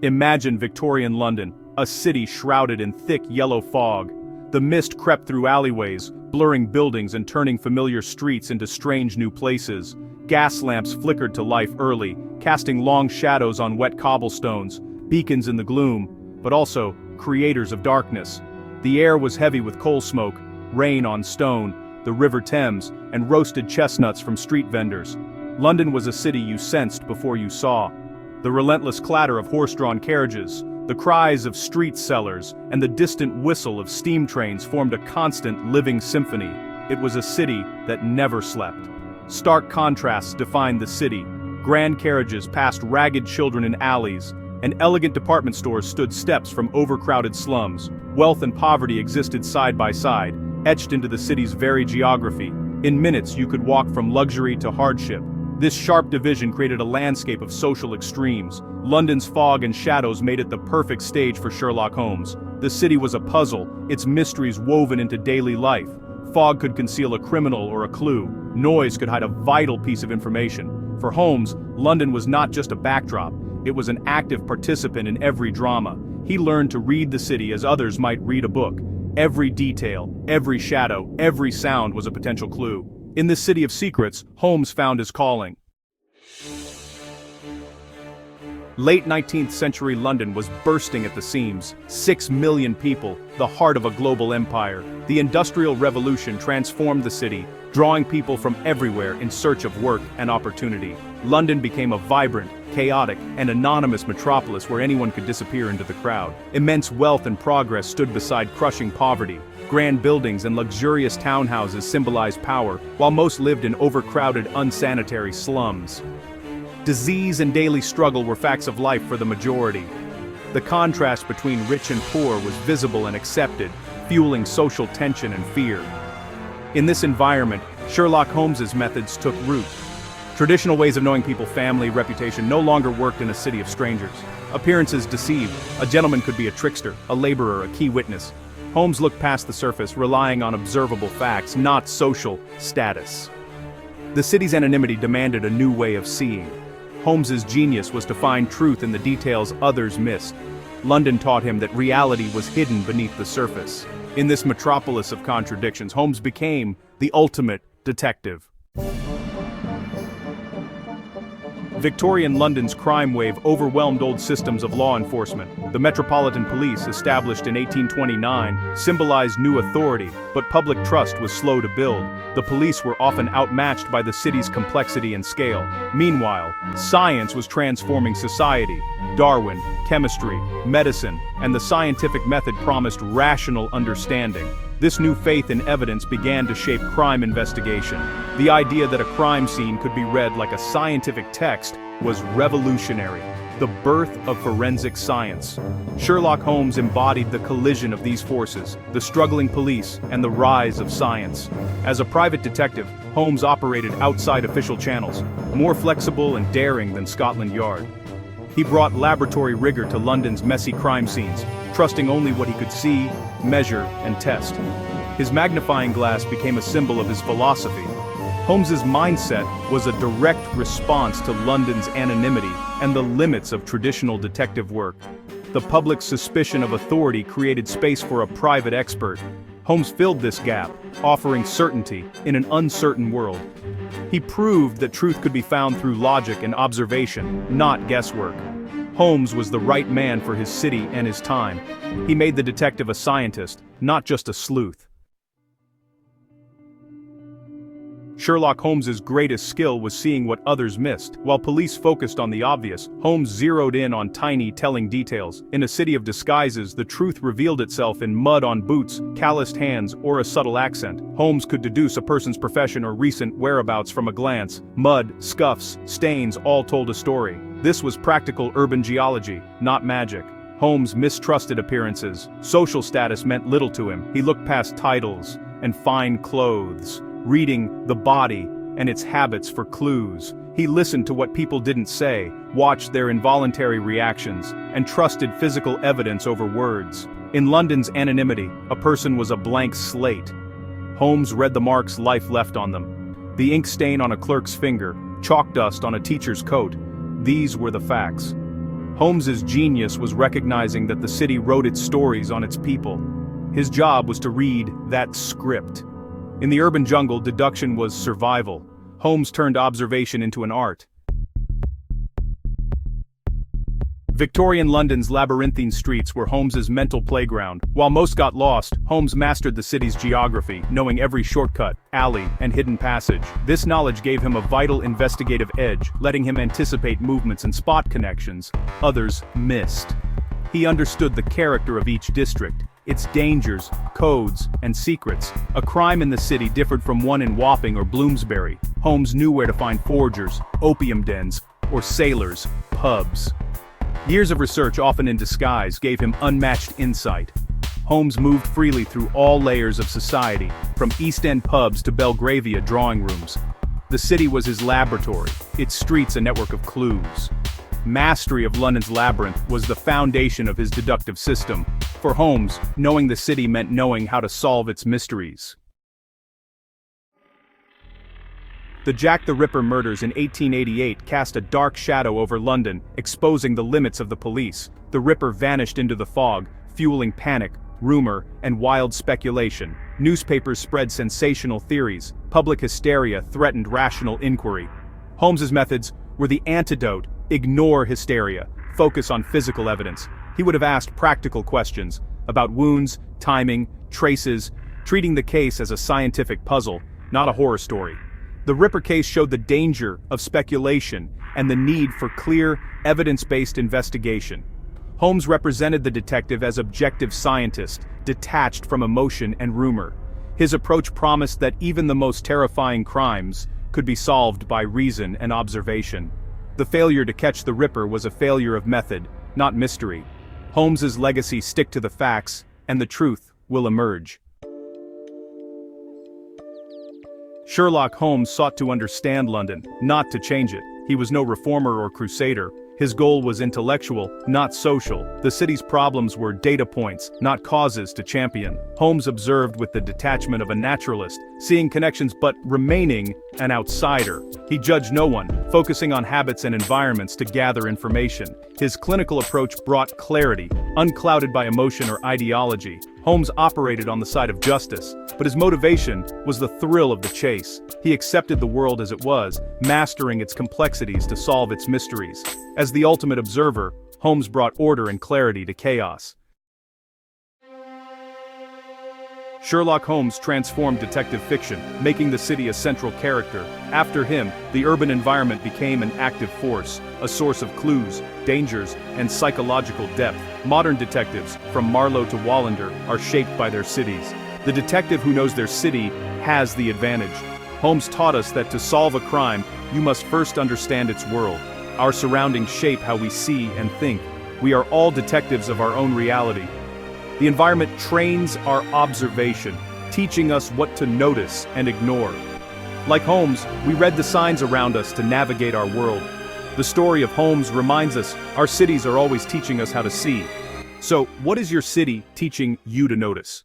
Imagine Victorian London, a city shrouded in thick yellow fog. The mist crept through alleyways, blurring buildings and turning familiar streets into strange new places. Gas lamps flickered to life early, casting long shadows on wet cobblestones, beacons in the gloom, but also creators of darkness. The air was heavy with coal smoke, rain on stone, the River Thames, and roasted chestnuts from street vendors. London was a city you sensed before you saw. The relentless clatter of horse-drawn carriages, the cries of street sellers, and the distant whistle of steam trains formed a constant living symphony. It was a city that never slept. Stark contrasts defined the city. Grand carriages passed ragged children in alleys, and elegant department stores stood steps from overcrowded slums. Wealth and poverty existed side by side, etched into the city's very geography. In minutes you could walk from luxury to hardship. This sharp division created a landscape of social extremes. London's fog and shadows made it the perfect stage for Sherlock Holmes. The city was a puzzle, its mysteries woven into daily life. Fog could conceal a criminal or a clue. Noise could hide a vital piece of information. For Holmes, London was not just a backdrop, it was an active participant in every drama. He learned to read the city as others might read a book. Every detail, every shadow, every sound was a potential clue. In this city of secrets, Holmes found his calling. Late 19th century London was bursting at the seams. 6 million people, the heart of a global empire. The Industrial Revolution transformed the city, drawing people from everywhere in search of work and opportunity. London became a vibrant, chaotic, and anonymous metropolis where anyone could disappear into the crowd. Immense wealth and progress stood beside crushing poverty. Grand buildings and luxurious townhouses symbolized power, while most lived in overcrowded, unsanitary slums. Disease and daily struggle were facts of life for the majority. The contrast between rich and poor was visible and accepted, fueling social tension and fear. In this environment, Sherlock Holmes's methods took root. Traditional ways of knowing people's family, reputation no longer worked in a city of strangers. Appearances deceived. A gentleman could be a trickster, a laborer, a key witness. Holmes looked past the surface, relying on observable facts, not social status. The city's anonymity demanded a new way of seeing. Holmes's genius was to find truth in the details others missed. London taught him that reality was hidden beneath the surface. In this metropolis of contradictions, Holmes became the ultimate detective. Victorian London's crime wave overwhelmed old systems of law enforcement. The Metropolitan Police, established in 1829, symbolized new authority, but public trust was slow to build. The police were often outmatched by the city's complexity and scale. Meanwhile, science was transforming society. Darwin, chemistry, medicine, and the scientific method promised rational understanding. This new faith in evidence began to shape crime investigation. The idea that a crime scene could be read like a scientific text was revolutionary. The birth of forensic science. Sherlock Holmes embodied the collision of these forces, the struggling police and the rise of science. As a private detective, Holmes operated outside official channels, more flexible and daring than Scotland Yard. He brought laboratory rigor to London's messy crime scenes, trusting only what he could see, measure, and test. His magnifying glass became a symbol of his philosophy. Holmes's mindset was a direct response to London's anonymity and the limits of traditional detective work. The public's suspicion of authority created space for a private expert. Holmes filled this gap, offering certainty in an uncertain world. He proved that truth could be found through logic and observation, not guesswork. Holmes was the right man for his city and his time. He made the detective a scientist, not just a sleuth. Sherlock Holmes's greatest skill was seeing what others missed. While police focused on the obvious, Holmes zeroed in on tiny, telling details. In a city of disguises, the truth revealed itself in mud on boots, calloused hands, or a subtle accent. Holmes could deduce a person's profession or recent whereabouts from a glance. Mud, scuffs, stains all told a story. This was practical urban geology, not magic. Holmes mistrusted appearances. Social status meant little to him. He looked past titles and fine clothes, reading the body and its habits for clues. He listened to what people didn't say, watched their involuntary reactions, and trusted physical evidence over words. In London's anonymity, a person was a blank slate. Holmes read the marks life left on them. The ink stain on a clerk's finger, chalk dust on a teacher's coat. These were the facts. Holmes's genius was recognizing that the city wrote its stories on its people. His job was to read that script. In the urban jungle, deduction was survival. Holmes turned observation into an art. Victorian London's labyrinthine streets were Holmes's mental playground. While most got lost, Holmes mastered the city's geography, knowing every shortcut, alley, and hidden passage. This knowledge gave him a vital investigative edge, letting him anticipate movements and spot connections others missed. He understood the character of each district, its dangers, codes, and secrets. A crime in the city differed from one in Wapping or Bloomsbury. Holmes knew where to find forgers, opium dens, or sailors' pubs. Years of research, often in disguise, gave him unmatched insight. Holmes moved freely through all layers of society, from East End pubs to Belgravia drawing rooms. The city was his laboratory, its streets a network of clues. Mastery of London's labyrinth was the foundation of his deductive system. For Holmes, knowing the city meant knowing how to solve its mysteries. The Jack the Ripper murders in 1888 cast a dark shadow over London, exposing the limits of the police. The Ripper vanished into the fog, fueling panic, rumor, and wild speculation. Newspapers spread sensational theories. Public hysteria threatened rational inquiry. Holmes's methods were the antidote: ignore hysteria, focus on physical evidence. He would have asked practical questions about wounds, timing, traces, treating the case as a scientific puzzle, not a horror story. The Ripper case showed the danger of speculation and the need for clear, evidence-based investigation. Holmes represented the detective as objective scientist, detached from emotion and rumor. His approach promised that even the most terrifying crimes could be solved by reason and observation. The failure to catch the Ripper was a failure of method, not mystery. Holmes's legacy: stick to the facts, and the truth will emerge. Sherlock Holmes sought to understand London, not to change it. He was no reformer or crusader. His goal was intellectual, not social. The city's problems were data points, not causes to champion. Holmes observed with the detachment of a naturalist, seeing connections but remaining an outsider. He judged no one, focusing on habits and environments to gather information. His clinical approach brought clarity, unclouded by emotion or ideology. Holmes operated on the side of justice, but his motivation was the thrill of the chase. He accepted the world as it was, mastering its complexities to solve its mysteries. As the ultimate observer, Holmes brought order and clarity to chaos. Sherlock Holmes transformed detective fiction, making the city a central character. After him, the urban environment became an active force, a source of clues, dangers, and psychological depth. Modern detectives, from Marlowe to Wallander, are shaped by their cities. The detective who knows their city has the advantage. Holmes taught us that to solve a crime, you must first understand its world. Our surroundings shape how we see and think. We are all detectives of our own reality. The environment trains our observation, teaching us what to notice and ignore. Like Holmes, we read the signs around us to navigate our world. The story of Holmes reminds us our cities are always teaching us how to see. So, what is your city teaching you to notice?